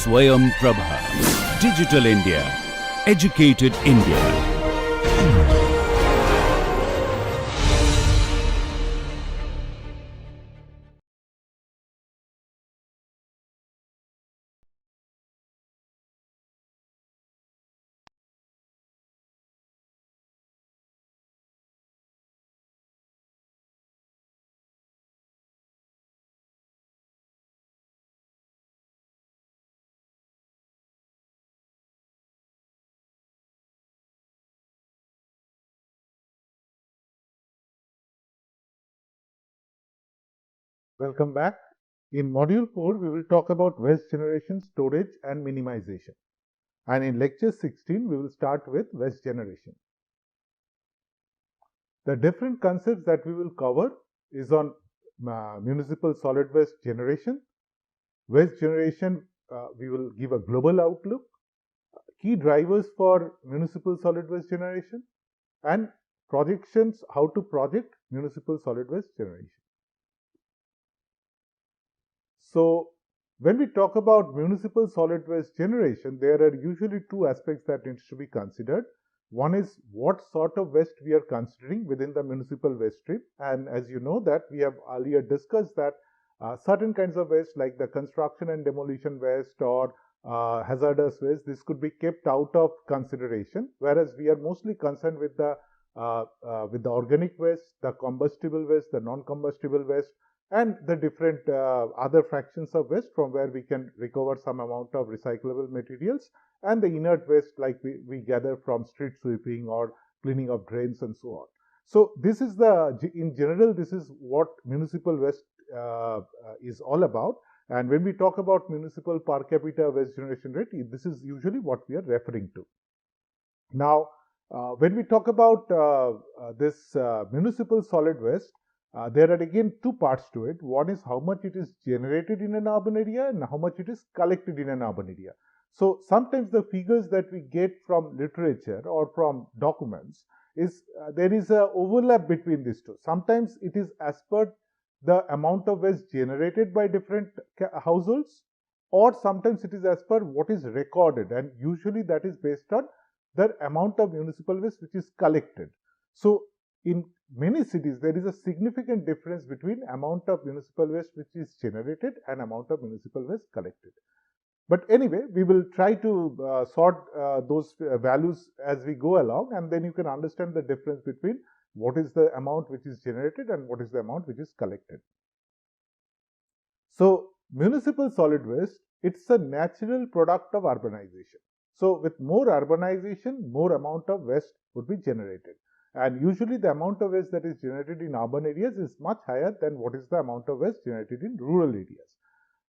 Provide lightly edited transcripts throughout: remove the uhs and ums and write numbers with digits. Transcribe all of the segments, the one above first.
Swayam Prabha. Digital India. Educated India. Welcome back. In Module 4, we will talk about waste generation, storage and minimization. And in Lecture 16, we will start with waste generation. The different concepts that we will cover is on municipal solid waste generation. Waste generation, we will give a global outlook, key drivers for municipal solid waste generation, and projections, how to project municipal solid waste generation. So, when we talk about municipal solid waste generation, there are usually two aspects that needs to be considered. One is what sort of waste we are considering within the municipal waste stream, and as you know that we have earlier discussed that certain kinds of waste like the construction and demolition waste or hazardous waste, this could be kept out of consideration, whereas we are mostly concerned with the organic waste, the combustible waste, the non-combustible waste, and the different other fractions of waste from where we can recover some amount of recyclable materials, and the inert waste like we gather from street sweeping or cleaning of drains and so on. So this is in general, this is what municipal waste is all about. And when we talk about municipal per capita waste generation rate, this is usually what we are referring to. Now, when we talk about this municipal solid waste, there are again two parts to it. One is how much it is generated in an urban area and how much it is collected in an urban area. So sometimes the figures that we get from literature or from documents is there is a overlap between these two. Sometimes it is as per the amount of waste generated by different households, or sometimes it is as per what is recorded, and usually that is based on the amount of municipal waste which is collected. So in many cities, there is a significant difference between amount of municipal waste which is generated and amount of municipal waste collected. But anyway, we will try to sort those values as we go along, and then you can understand the difference between what is the amount which is generated and what is the amount which is collected. So municipal solid waste, it's a natural product of urbanization. So with more urbanization, more amount of waste would be generated. And usually the amount of waste that is generated in urban areas is much higher than what is the amount of waste generated in rural areas.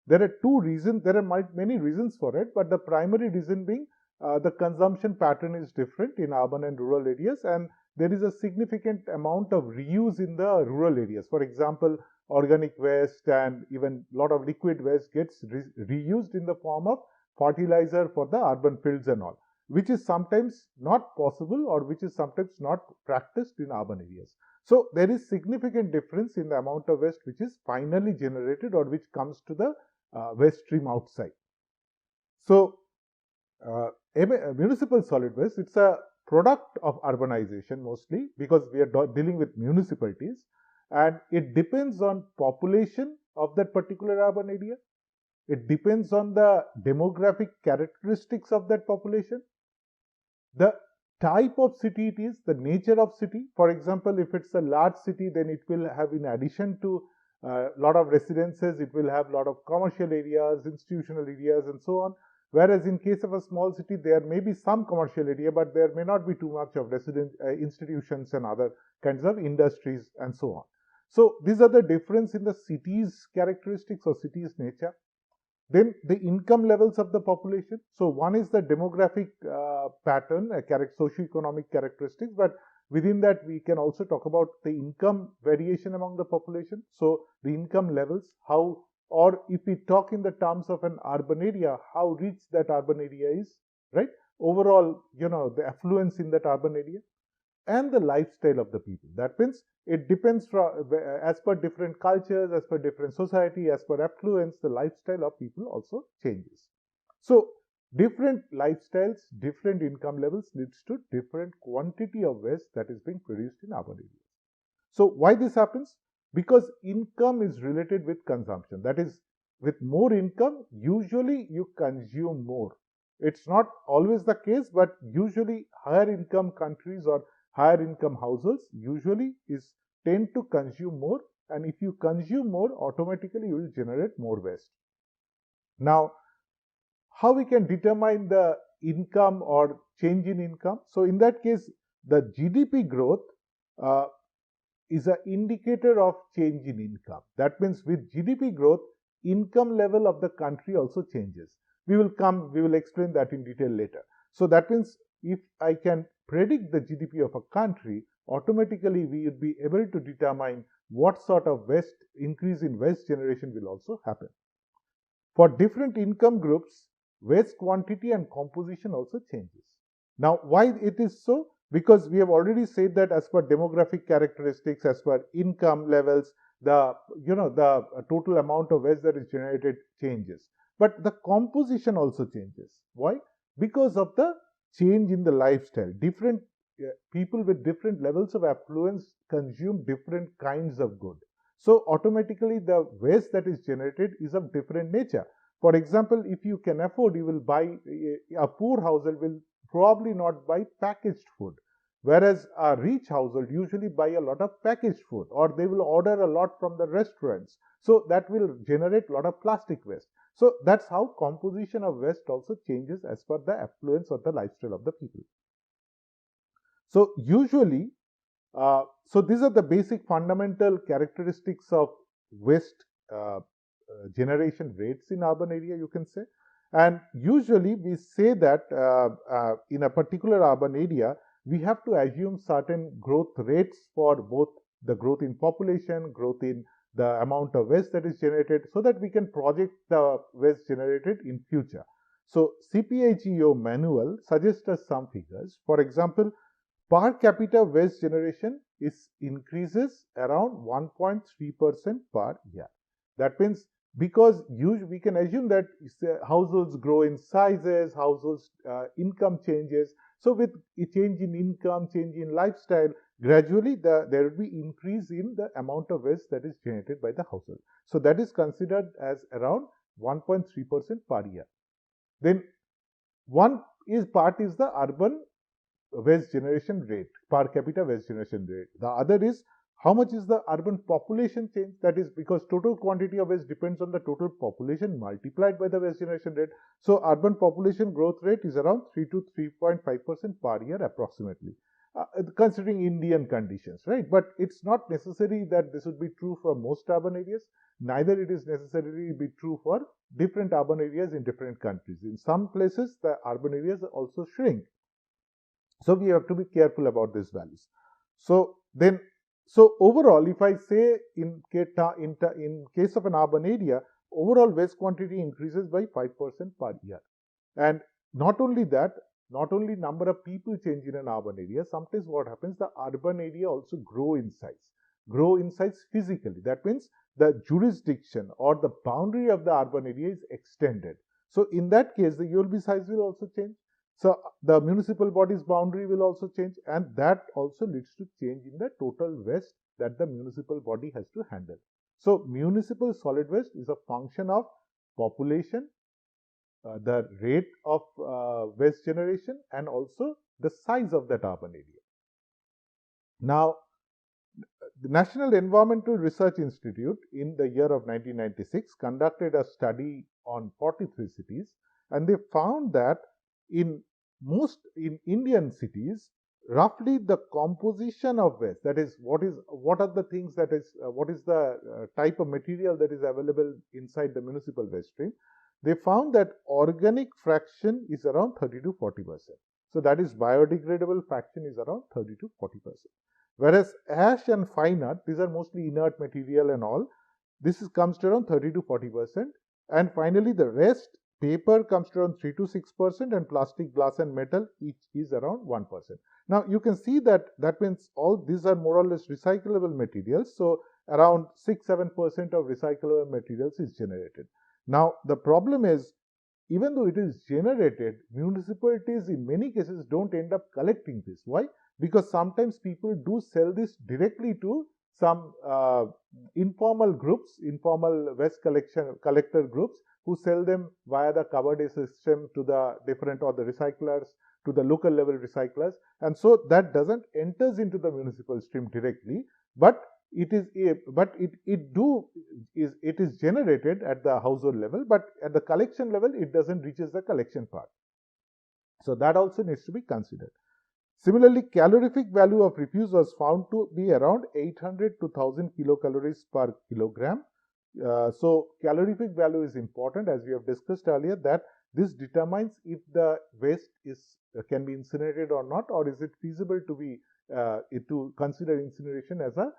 There are two reasons, there are many reasons for it, but the primary reason being the consumption pattern is different in urban and rural areas, and there is a significant amount of reuse in the rural areas. For example, organic waste and even a lot of liquid waste gets reused in the form of fertilizer for the urban fields and all, which is sometimes not possible or which is sometimes not practiced in urban areas. So there is significant difference in the amount of waste which is finally generated or which comes to the waste stream outside. So municipal solid waste, it's a product of urbanization mostly because we are dealing with municipalities, and it depends on population of that particular urban area. It depends on the demographic characteristics of that population, the type of city it is, the nature of city. For example, if it's a large city, then it will have, in addition to a lot of residences, it will have a lot of commercial areas, institutional areas and so on. Whereas in case of a small city, there may be some commercial area, but there may not be too much of institutions and other kinds of industries and so on. So these are the difference in the city's characteristics or city's nature. Then the income levels of the population. So one is the demographic pattern, socioeconomic characteristics, but within that we can also talk about the income variation among the population. So the income levels, how, or if we talk in the terms of an urban area, how rich that urban area is, right? Overall, the affluence in that urban area, and the lifestyle of the people. That means it depends as per different cultures, as per different society, as per affluence, the lifestyle of people also changes. So different lifestyles, different income levels leads to different quantity of waste that is being produced in urban areas. So why this happens? Because income is related with consumption. That is, with more income, usually you consume more. It's not always the case, but usually higher income countries or higher income households usually is tend to consume more, and if you consume more, automatically you will generate more waste. Now, how we can determine the income or change in income? So in that case, the GDP growth uh, is an indicator of change in income. That means with GDP growth, income level of the country also changes. We will explain that in detail later. So that means if I can predict the GDP of a country, automatically we would be able to determine what sort of waste increase in waste generation will also happen. For different income groups, waste quantity and composition also changes. Now, why it is so? Because we have already said that as per demographic characteristics, as per income levels, the total amount of waste that is generated changes. But the composition also changes. Why? Because of the change in the lifestyle. Different people with different levels of affluence consume different kinds of good. So automatically the waste that is generated is of different nature. For example, if you can afford, you will buy, a poor household will probably not buy packaged food. Whereas a rich household usually buy a lot of packaged food, or they will order a lot from the restaurants. So that will generate a lot of plastic waste. So that's how composition of waste also changes as per the affluence or the lifestyle of the people. So usually, so these are the basic fundamental characteristics of waste generation rates in urban area, you can say. And usually we say that in a particular urban area, we have to assume certain growth rates for both the growth in population, growth in the amount of waste that is generated, so that we can project the waste generated in future. So CPHEO manual suggests us some figures. For example, per capita waste generation is increases around 1.3% per year. That means because we can assume that households grow in sizes, households income changes. So with a change in income, change in lifestyle, gradually there will be increase in the amount of waste that is generated by the household. So that is considered as around 1.3% per year. Then one is part is the urban waste generation rate, per capita waste generation rate. The other is how much is the urban population change? That is because total quantity of waste depends on the total population multiplied by the waste generation rate. So urban population growth rate is around 3 to 3.5% per year approximately. Considering Indian conditions, right? But it's not necessary that this would be true for most urban areas. Neither it is necessarily be true for different urban areas in different countries. In some places, the urban areas also shrink. So we have to be careful about these values. So then, so overall, if I say in case of an urban area, overall waste quantity increases by 5% per year. And not only that, not only number of people change in an urban area, sometimes what happens, the urban area also grow in size physically. That means the jurisdiction or the boundary of the urban area is extended. So in that case, the ULB size will also change. So the municipal body's boundary will also change, and that also leads to change in the total waste that the municipal body has to handle. So municipal solid waste is a function of population, the rate of waste generation, and also the size of that urban area. Now, the National Environmental Research Institute in the year of 1996 conducted a study on 43 cities, and they found that in Indian cities, roughly the composition of waste, that is what are the things that is what is the type of material that is available inside the municipal waste stream, they found that organic fraction is around 30 to 40%. So that is biodegradable fraction is around 30 to 40%. Whereas ash and fine art, these are mostly inert material and all, comes to around 30 to 40%. And finally, the rest, paper comes to around 3 to 6%, and plastic, glass, and metal each is around 1%. Now you can see that means all these are more or less recyclable materials. So around 6-7% of recyclable materials is generated. Now the problem is even though it is generated, municipalities in many cases don't end up collecting this. Why? Because sometimes people do sell this directly to some informal groups, informal waste collector groups, who sell them via the covered system to the different or the recyclers, to the local level recyclers, and so that doesn't enters into the municipal stream directly, but it is generated at the household level, but at the collection level it doesn't reaches the collection part. So that also needs to be considered. Similarly, calorific value of refuse was found to be around 800 to 1000 kilocalories per kilogram. So calorific value is important, as we have discussed earlier, that this determines if the waste can be incinerated or not, or is it feasible to be to consider incineration as a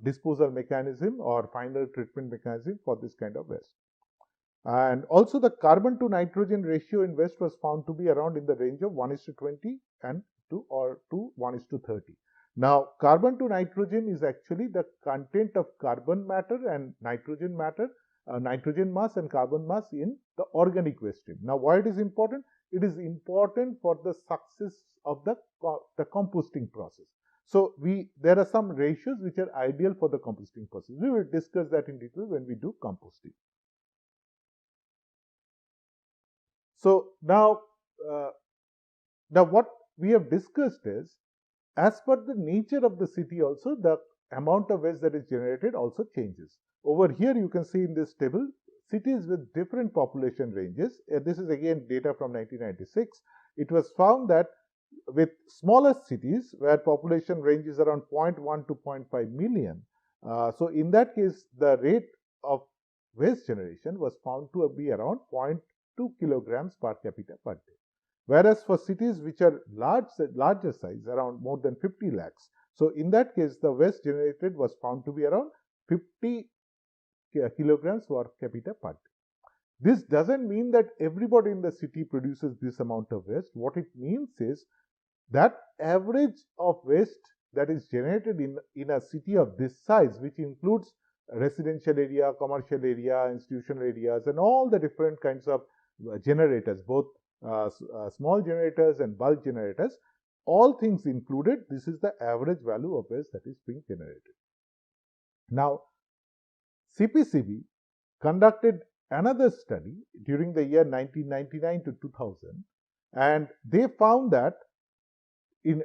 disposal mechanism or final treatment mechanism for this kind of waste. And also the carbon to nitrogen ratio in waste was found to be around in the range of 1:20 and to 1:30. Now, carbon to nitrogen is actually the content of carbon matter and nitrogen matter, nitrogen mass and carbon mass in the organic waste stream. Now, why it is important? It is important for the success of the composting process. So, there are some ratios which are ideal for the composting process. We will discuss that in detail when we do composting. So, now what we have discussed is, as per the nature of the city also, the amount of waste that is generated also changes. Over here you can see in this table, cities with different population ranges. This is again data from 1996. It was found that with smaller cities where population range is around 0.1 to 0.5 million, so in that case the rate of waste generation was found to be around 0.2 kilograms per capita per day. Whereas for cities which are larger size, around more than 50 lakhs, so in that case the waste generated was found to be around 50 kilograms per capita per day. This doesn't mean that everybody in the city produces this amount of waste. What it means is that average of waste that is generated in a city of this size, which includes residential area, commercial area, institutional areas, and all the different kinds of generators, both small generators and bulk generators, all things included, this is the average value of waste that is being generated. Now, CPCB conducted another study during the year 1999 to 2000, and they found that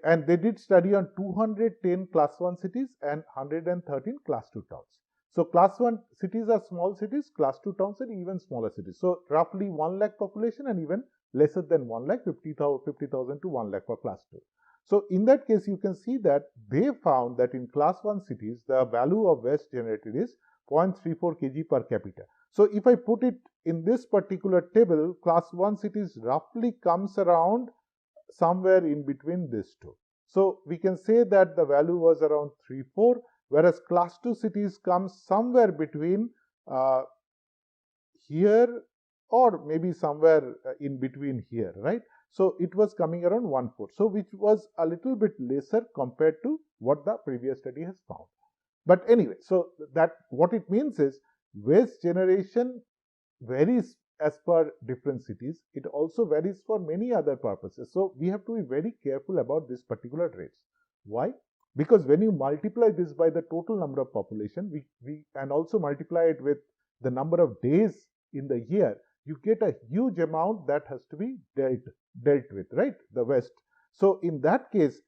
and they did study on 210 class 1 cities and 113 class 2 towns. So class 1 cities are small cities, class 2 towns are even smaller cities. So roughly 1 lakh population and even lesser than 1 lakh, 50,000 to 1 lakh for class 2. So in that case, you can see that they found that in class 1 cities, the value of waste generated is 0.34 kg per capita. So if I put it in this particular table, class 1 cities roughly comes around somewhere in between these two. So we can say that the value was around 3.4, whereas class 2 cities comes somewhere between here or maybe somewhere in between here, right? So it was coming around 1.4, so which was a little bit lesser compared to what the previous study has found. But anyway, so that what it means is waste generation varies as per different cities. It also varies for many other purposes. So we have to be very careful about this particular rates. Why? Because when you multiply this by the total number of population, we and also multiply it with the number of days in the year, you get a huge amount that has to be dealt with, right? The waste. So in that case,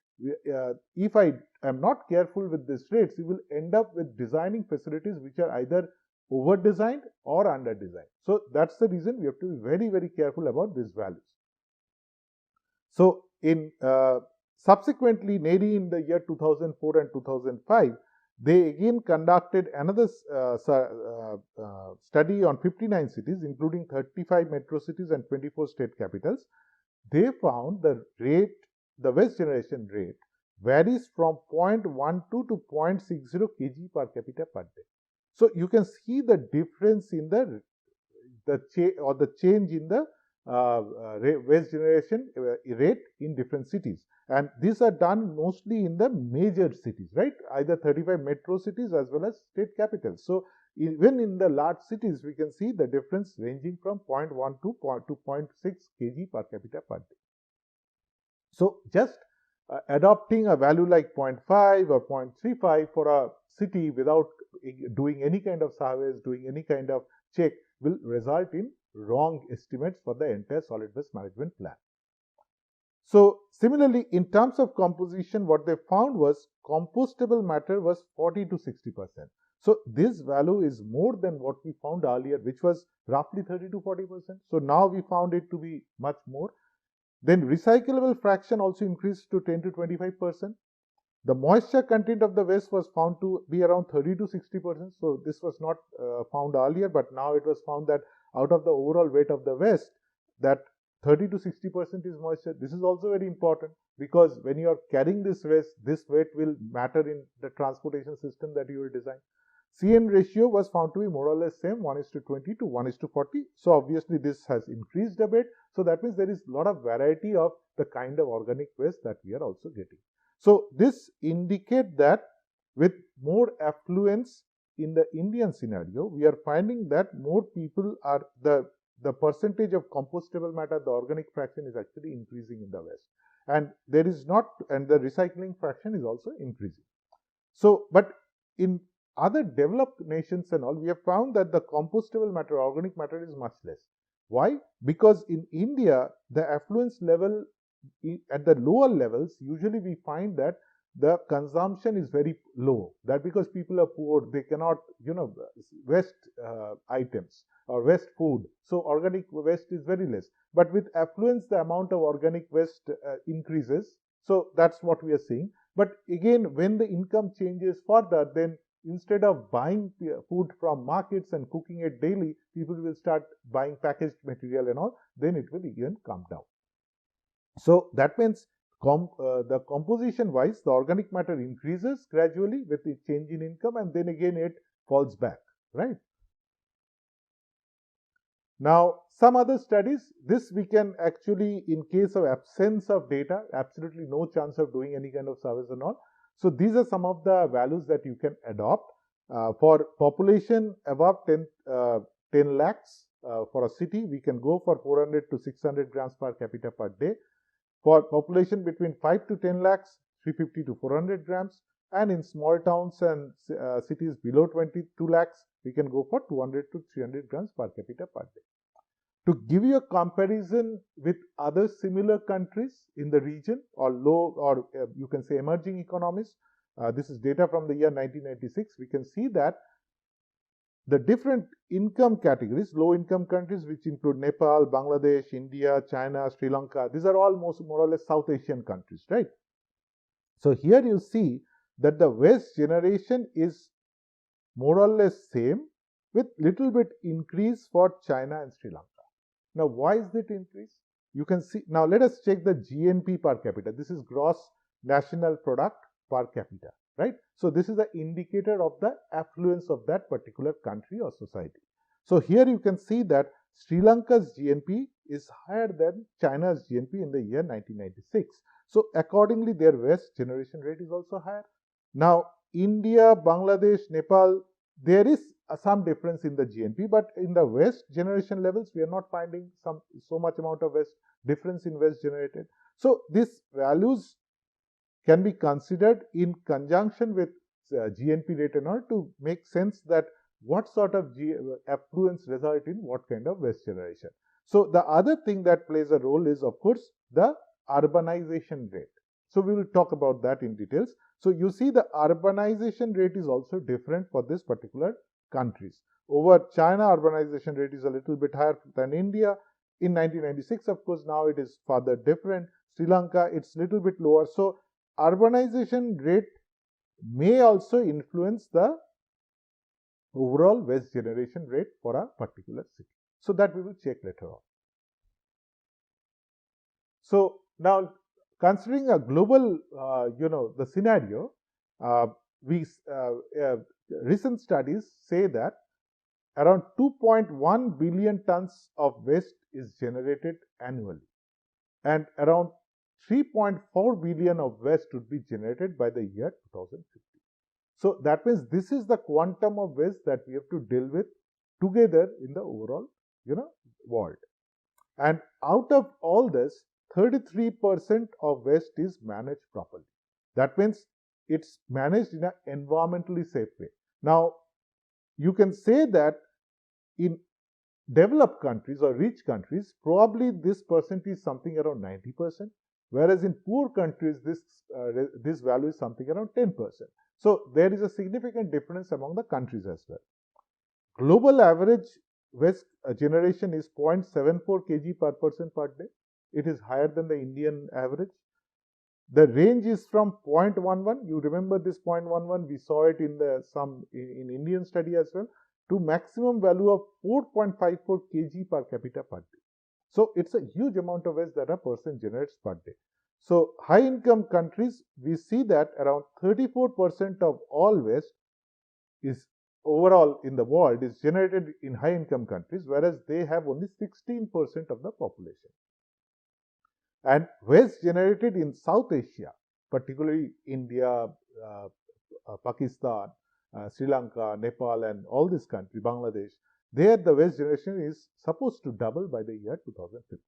if I am not careful with these rates, you will end up with designing facilities which are either over designed or under designed. So that's the reason we have to be very, very careful about these values. So in subsequently, NARI in the year 2004 and 2005, they again conducted another study on 59 cities, including 35 metro cities and 24 state capitals. They found the waste generation rate varies from 0.12 to 0.60 kg per capita per day. So you can see the difference in the change in the waste generation rate in different cities, and these are done mostly in the major cities, right? Either 35 metro cities as well as state capitals. So Even in the large cities, we can see the difference ranging from 0.1 to 0.6 kg per capita per day. So just adopting a value like 0.5 or 0.35 for a city without doing any kind of surveys, doing any kind of check will result in wrong estimates for the entire solid waste management plan. So similarly, in terms of composition, what they found was compostable matter was 40 to 60%. So this value is more than what we found earlier, which was roughly 30 to 40%. So now we found it to be much more. Then recyclable fraction also increased to 10 to 25%. The moisture content of the waste was found to be around 30 to 60%. So this was not found earlier, but now it was found that out of the overall weight of the waste, that 30 to 60% is moisture. This is also very important because when you are carrying this weight will matter in the transportation system that you will design. CN ratio was found to be more or less same, 1:20 to 1:40. So obviously this has increased a bit. So that means there is a lot of variety of the kind of organic waste that we are also getting. So this indicates that with more affluence in the Indian scenario, we are finding that more people are the percentage of compostable matter, the organic fraction is actually increasing in the West. And there is not, and the recycling fraction is also increasing. So, but in other developed nations and all, we have found that the compostable matter, organic matter is much less. Why? Because in India, the affluence level at the lower levels, usually we find that the consumption is very low. That because people are poor, they cannot, waste items or waste food. So organic waste is very less. But with affluence, the amount of organic waste increases. So that's what we are seeing. But again, when the income changes further, then instead of buying food from markets and cooking it daily, people will start buying packaged material and all. Then it will again come down. So that means the composition wise, the organic matter increases gradually with the change in income, and then again it falls back, right? Now, some other studies, this we can actually, in case of absence of data, absolutely no chance of doing any kind of service and all. So these are some of the values that you can adopt. For population above 10 lakhs for a city, we can go for 400 to 600 grams per capita per day. For population between 5 to 10 lakhs, 350 to 400 grams. And in small towns and cities below 22 lakhs, we can go for 200 to 300 grams per capita per day. To give you a comparison with other similar countries in the region or you can say emerging economies, this is data from the year 1996, we can see that the different income categories, low income countries, which include Nepal, Bangladesh, India, China, Sri Lanka, these are all more or less South Asian countries, right? So here you see that the waste generation is more or less same with little bit increase for China and Sri Lanka. Now, why is it increase? You can see, now let us check the GNP per capita. This is gross national product per capita, right? So this is the indicator of the affluence of that particular country or society. So here you can see that Sri Lanka's GNP is higher than China's GNP in the year 1996. So accordingly, their waste generation rate is also higher. Now, India, Bangladesh, Nepal, there is some difference in the GNP, but in the waste generation levels, we are not finding so much amount of waste difference in waste generated. So these values can be considered in conjunction with GNP rate and all to make sense that what sort of affluence result in what kind of waste generation. So the other thing that plays a role is, of course, the urbanization rate. So we will talk about that in details. So you see the urbanization rate is also different for this particular countries. Over China, urbanization rate is a little bit higher than India. In 1996, of course, now it is further different. Sri Lanka, it's little bit lower. So urbanization rate may also influence the overall waste generation rate for a particular city. So that we will check later on. So now, considering a global, the scenario, recent studies say that around 2.1 billion tons of waste is generated annually, and around 3.4 billion of waste would be generated by the year 2050. So that means this is the quantum of waste that we have to deal with together in the overall, world. And out of all this, 33% of waste is managed properly. That means it's managed in an environmentally safe way. Now, you can say that in developed countries or rich countries, probably this percent is something around 90%, whereas in poor countries, this value is something around 10%. So there is a significant difference among the countries as well. Global average waste generation is 0.74 kg per person per day. It is higher than the Indian average. The range is from 0.11. You remember this 0.11? We saw it in in Indian study as well, to maximum value of 4.54 kg per capita per day. So it's a huge amount of waste that a person generates per day. So high income countries, we see that around 34% of all waste is overall in the world is generated in high income countries, whereas they have only 16% of the population. And waste generated in South Asia, particularly India, Pakistan, Sri Lanka, Nepal, and all these countries, Bangladesh, there the waste generation is supposed to double by the year 2050.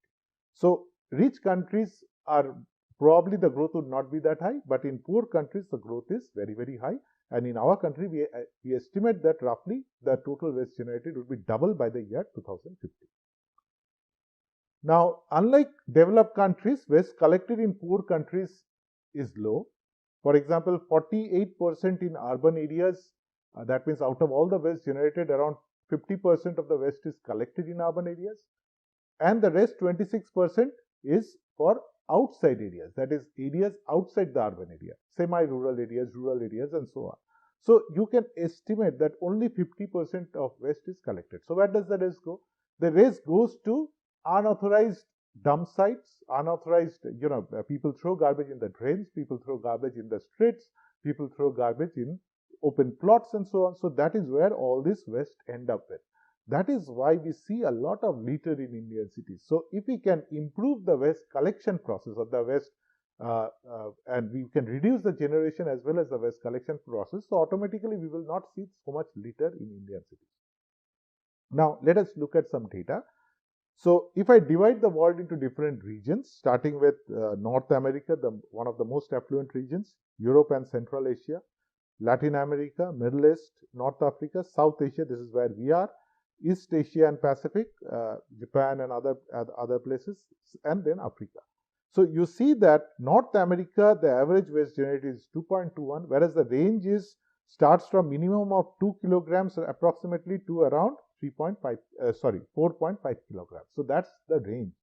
So rich countries are probably the growth would not be that high, but in poor countries the growth is very, very high. And in our country, we estimate that roughly the total waste generated would be double by the year 2050. Now, unlike developed countries, waste collected in poor countries is low. For example, 48% in urban areas, that means out of all the waste generated, around 50% of the waste is collected in urban areas, and the rest 26% is for outside areas, that is areas outside the urban area, semi-rural areas, and so on. So you can estimate that only 50% of waste is collected. So where does the rest go? The rest goes to unauthorized dump sites, unauthorized, people throw garbage in the drains, people throw garbage in the streets, people throw garbage in open plots, and so on. So that is where all this waste end up with. That is why we see a lot of litter in Indian cities. So if we can improve the waste collection process of the waste, and we can reduce the generation as well as the waste collection process, so automatically we will not see so much litter in Indian cities. Now let us look at some data. So if I divide the world into different regions, starting with North America, one of the most affluent regions, Europe and Central Asia, Latin America, Middle East, North Africa, South Asia, this is where we are, East Asia and Pacific, Japan and other places, and then Africa. So you see that North America, the average waste generated is 2.21, whereas the range starts from minimum of 2 kilograms approximately to around 4.5 kilograms. So that's the range.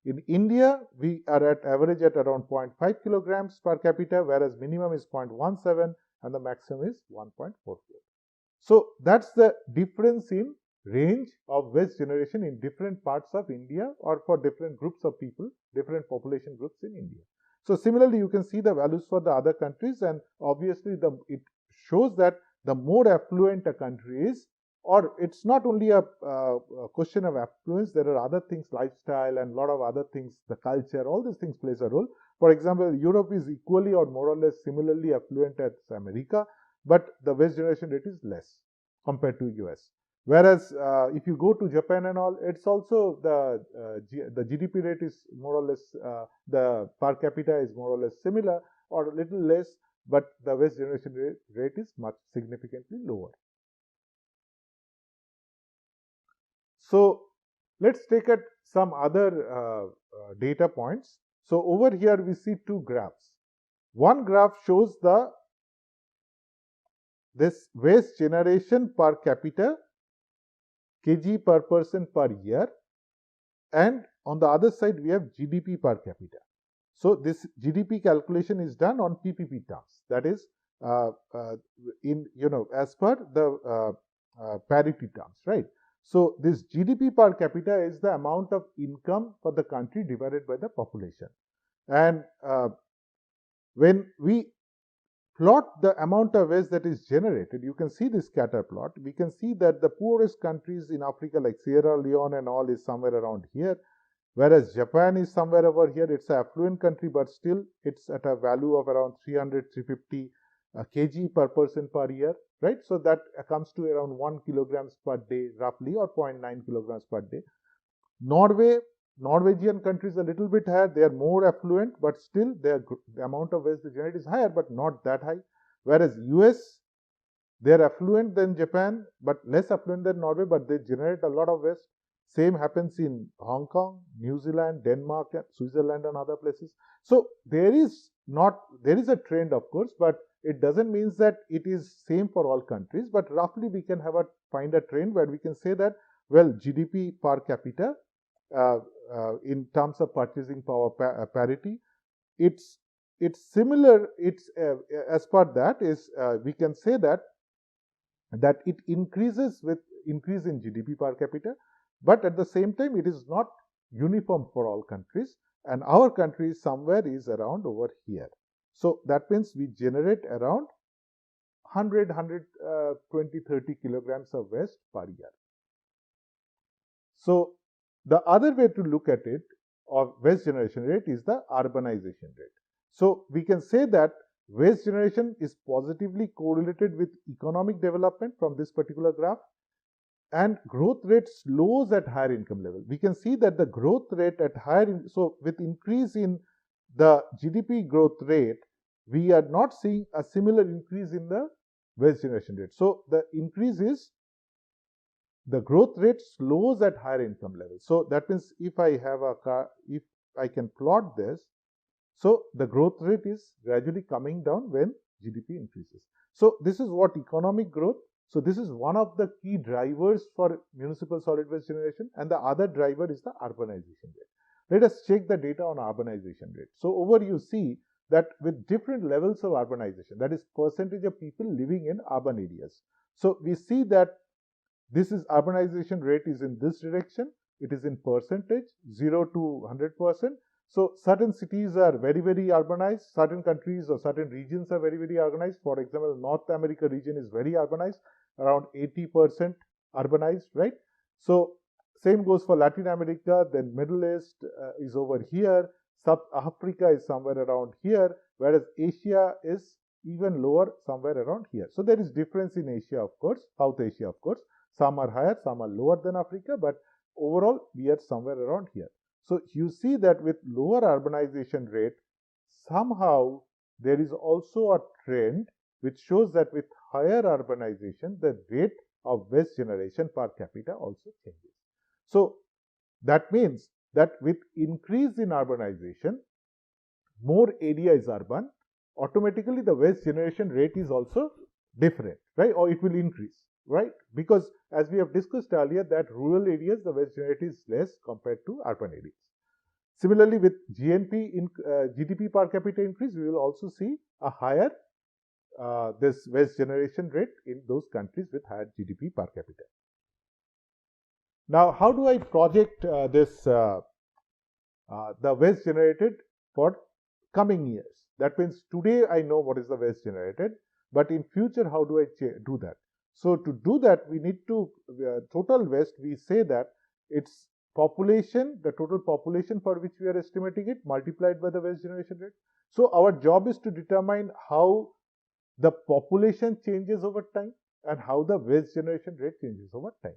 In India, we are at average at around 0.5 kilograms per capita, whereas minimum is 0.17 and the maximum is 1.44. So that's the difference in range of waste generation in different parts of India, or for different groups of people, different population groups in India. So similarly, you can see the values for the other countries, and obviously it shows that the more affluent a country is, or it's not only a question of affluence, there are other things, lifestyle and a lot of other things, the culture, all these things plays a role. For example, Europe is equally or more or less similarly affluent as America, but the waste generation rate is less compared to US. Whereas if you go to Japan and all, it's also the GDP rate is more or less, the per capita is more or less similar or a little less, but the waste generation rate is much significantly lower. So let's take at some other data points. So over here we see two graphs. One graph shows this waste generation per capita, kg per person per year, and on the other side we have GDP per capita. So this GDP calculation is done on PPP terms, that is as per the parity terms, right? So this GDP per capita is the amount of income for the country divided by the population. And when we plot the amount of waste that is generated, you can see this scatter plot. We can see that the poorest countries in Africa like Sierra Leone and all is somewhere around here, whereas Japan is somewhere over here. It's an affluent country, but still it's at a value of around 300, 350. kg per person per year, right? So that comes to around 1 kilograms per day roughly, or 0.9 kilograms per day. Norwegian countries a little bit higher, they are more affluent, but still the amount of waste they generate is higher, but not that high. Whereas US, they are affluent than Japan, but less affluent than Norway, but they generate a lot of waste. Same happens in Hong Kong, New Zealand, Denmark, Switzerland, and other places. So there is a trend, of course, but it doesn't mean that it is same for all countries. But roughly, we can find a trend where we can say that, well, GDP per capita, in terms of purchasing power parity, it's similar. It's as per that is we can say that it increases with increase in GDP per capita, but at the same time it is not uniform for all countries, and our country somewhere is around over here. So that means we generate around 100, 120, 30 kilograms of waste per year. So the other way to look at it, of waste generation rate, is the urbanization rate. So we can say that waste generation is positively correlated with economic development from this particular graph, and growth rate slows at higher income level. We can see that the growth rate at so with increase in the GDP growth rate, we are not seeing a similar increase in the waste generation rate. So the increase is, the growth rate slows at higher income level. So that means if I have a car, if I can plot this, so the growth rate is gradually coming down when GDP increases. So this is what economic growth. So this is one of the key drivers for municipal solid waste generation, and the other driver is the urbanization rate. Let us check the data on urbanization rate. So over you see that with different levels of urbanization, that is percentage of people living in urban areas. So we see that this is urbanization rate is in this direction. It is in percentage, 0 to 100%. So certain cities are very, very urbanized. Certain countries or certain regions are very, very urbanized. For example, North America region is very urbanized, around 80% urbanized, right? So same goes for Latin America. Then Middle East is over here. South Africa is somewhere around here, whereas Asia is even lower, somewhere around here. So there is difference in Asia, of course, South Asia, of course. Some are higher, some are lower than Africa, but overall we are somewhere around here. So you see that with lower urbanization rate, somehow there is also a trend which shows that with higher urbanization, the rate of waste generation per capita also changes. So that means that with increase in urbanization, more area is urban, automatically the waste generation rate is also different, right? Or it will increase, right? Because as we have discussed earlier, that rural areas, the waste generation is less compared to urban areas. Similarly, with GDP per capita increase, we will also see a higher this waste generation rate in those countries with higher GDP per capita. Now, how do I project the waste generated for coming years? That means today I know what is the waste generated, but in future, how do I do that? So to do that, we need to total waste. We say that it's population, the total population for which we are estimating it, multiplied by the waste generation rate. So our job is to determine how the population changes over time and how the waste generation rate changes over time.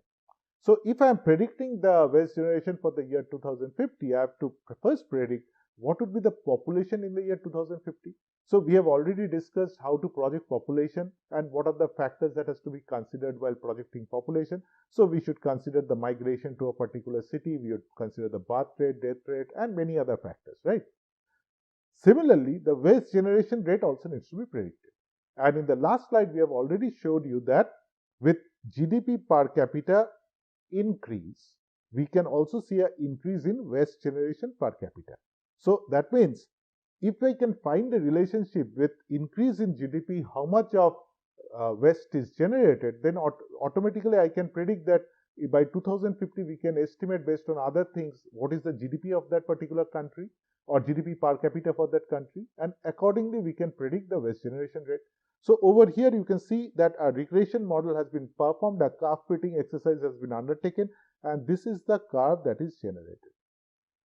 So if I am predicting the waste generation for the year 2050, I have to first predict what would be the population in the year 2050. So we have already discussed how to project population and what are the factors that has to be considered while projecting population. So we should consider the migration to a particular city, we would consider the birth rate, death rate, and many other factors, right? Similarly, the waste generation rate also needs to be predicted. And in the last slide, we have already showed you that with GDP per capita increase, we can also see an increase in waste generation per capita. So that means if I can find a relationship with increase in GDP, how much of waste is generated, then automatically I can predict that by 2050 we can estimate based on other things what is the GDP of that particular country or GDP per capita for that country, and accordingly we can predict the waste generation rate. So over here you can see that a regression model has been performed, a curve fitting exercise has been undertaken, and this is the curve that is generated.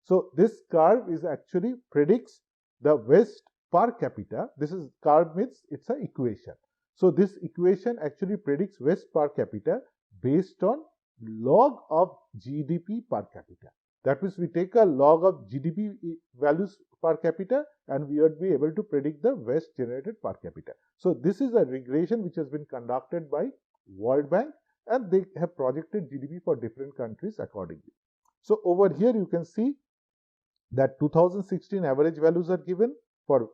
So this curve is actually predicts the waste per capita. This is carb means it's an equation. So this equation actually predicts waste per capita based on log of GDP per capita. That means we take a log of GDP values per capita and we would be able to predict the waste generated per capita. So this is a regression which has been conducted by World Bank, and they have projected GDP for different countries accordingly. So over here you can see that 2016 average values are given for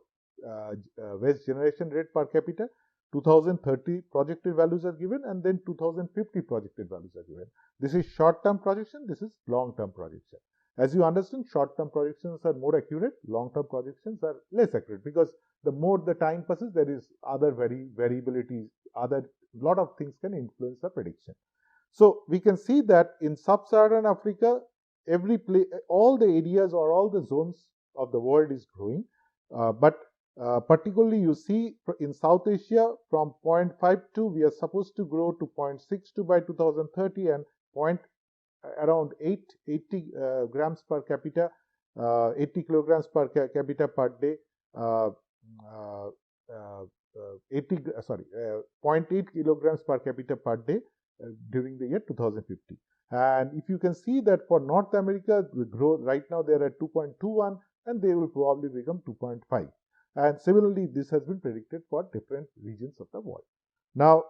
waste generation rate per capita, 2030 projected values are given, and then 2050 projected values are given. This is short-term projection, this is long-term projection. As you understand, short-term projections are more accurate, long-term projections are less accurate, because the more the time passes, there is other variabilities, lot of things can influence the prediction. So we can see that in sub-Saharan Africa, all the areas or all the zones of the world is growing, but particularly you see in South Asia from 0.52 we are supposed to grow to 0.62 by 2030 and around 80 grams per capita, 80 kilograms per capita per day, 0.8 kilograms per capita per day during the year 2050. And if you can see that for North America, the growth right now they are at 2.21 and they will probably become 2.5. And similarly, this has been predicted for different regions of the world. Now,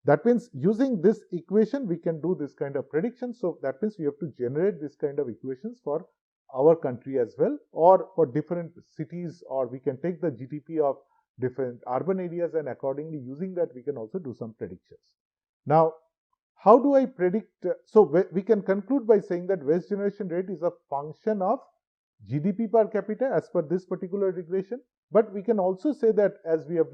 that means using this equation, we can do this kind of prediction. So that means we have to generate this kind of equations for our country as well, or for different cities, or we can take the GDP of different urban areas, and accordingly using that we can also do some predictions. Now, how do I predict? So we can conclude by saying that waste generation rate is a function of GDP per capita as per this particular regression. But we can also say that, as we have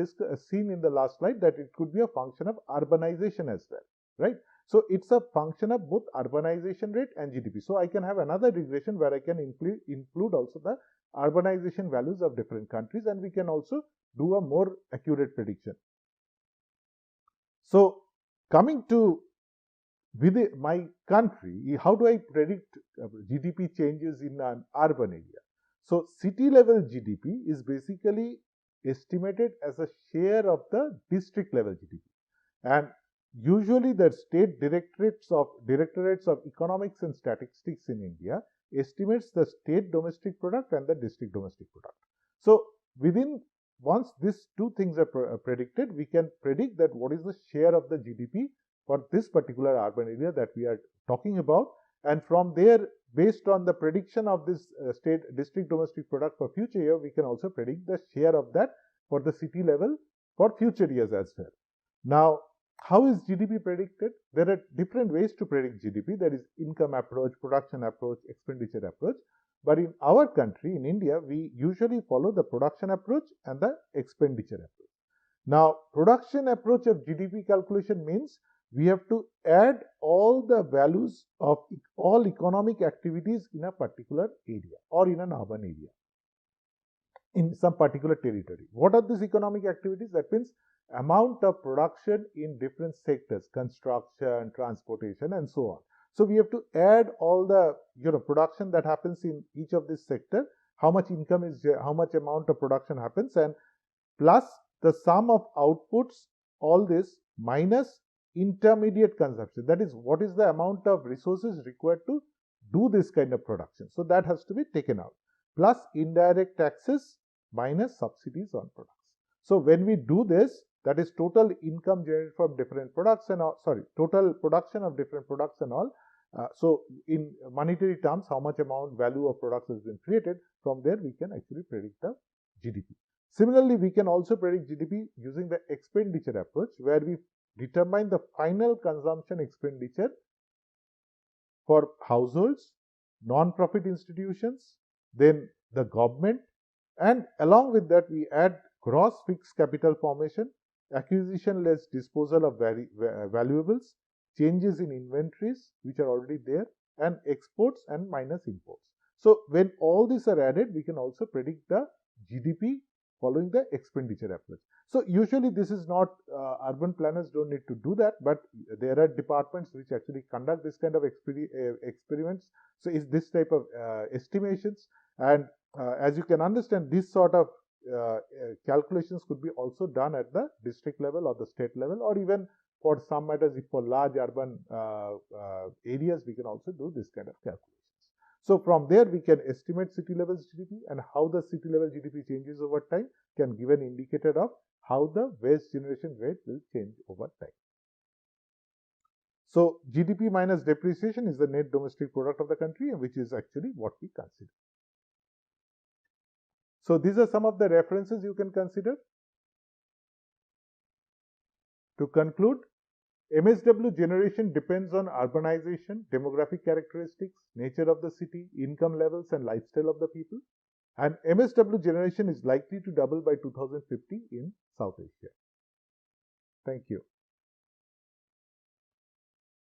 seen in the last slide, that it could be a function of urbanization as well, right? So it's a function of both urbanization rate and GDP. So I can have another regression where I can include also the urbanization values of different countries, and we can also do a more accurate prediction. So coming to within my country, how do I predict GDP changes in an urban area? So city level GDP is basically estimated as a share of the district level GDP, and usually the state directorates of economics and statistics in India estimates the state domestic product and the district domestic product. So once these two things are predicted, we can predict that what is the share of the GDP for this particular urban area that we are talking about, and from there, based on the prediction of this state district domestic product for future year, we can also predict the share of that for the city level for future years as well. Now, how is GDP predicted? There are different ways to predict GDP. There is income approach, production approach, expenditure approach. But in our country, in India, we usually follow the production approach and the expenditure approach. Now, production approach of GDP calculation means we have to add all the values of all economic activities in a particular area or in an urban area, in some particular territory. What are these economic activities? That means amount of production in different sectors, construction, transportation, and so on. So we have to add all the production that happens in each of this sector, how much income is there, how much amount of production happens, and plus the sum of outputs, all this minus intermediate consumption. That is, what is the amount of resources required to do this kind of production. So that has to be taken out. Plus indirect taxes minus subsidies on products. So when we do this, that is total income generated from different products and all, total production of different products and all. So in monetary terms, how much amount value of products has been created, from there we can actually predict the GDP. Similarly, we can also predict GDP using the expenditure approach, where we determine the final consumption expenditure for households, non-profit institutions, then the government, and along with that we add gross fixed capital formation, acquisition less disposal of valuables, changes in inventories which are already there, and exports and minus imports. So when all these are added, we can also predict the GDP following the expenditure approach. So usually this is not, urban planners don't need to do that, but there are departments which actually conduct this kind of experiments. So it's this type of estimations, and as you can understand, this sort of calculations could be also done at the district level or the state level, or even for some matters, if for large urban areas, we can also do this kind of calculations. So from there, we can estimate city level GDP, and how the city level GDP changes over time can give an indicator of how the waste generation rate will change over time. So GDP minus depreciation is the net domestic product of the country, which is actually what we consider. So these are some of the references you can consider. To conclude, MSW generation depends on urbanization, demographic characteristics, nature of the city, income levels and lifestyle of the people. And MSW generation is likely to double by 2050 in South Asia. Thank you.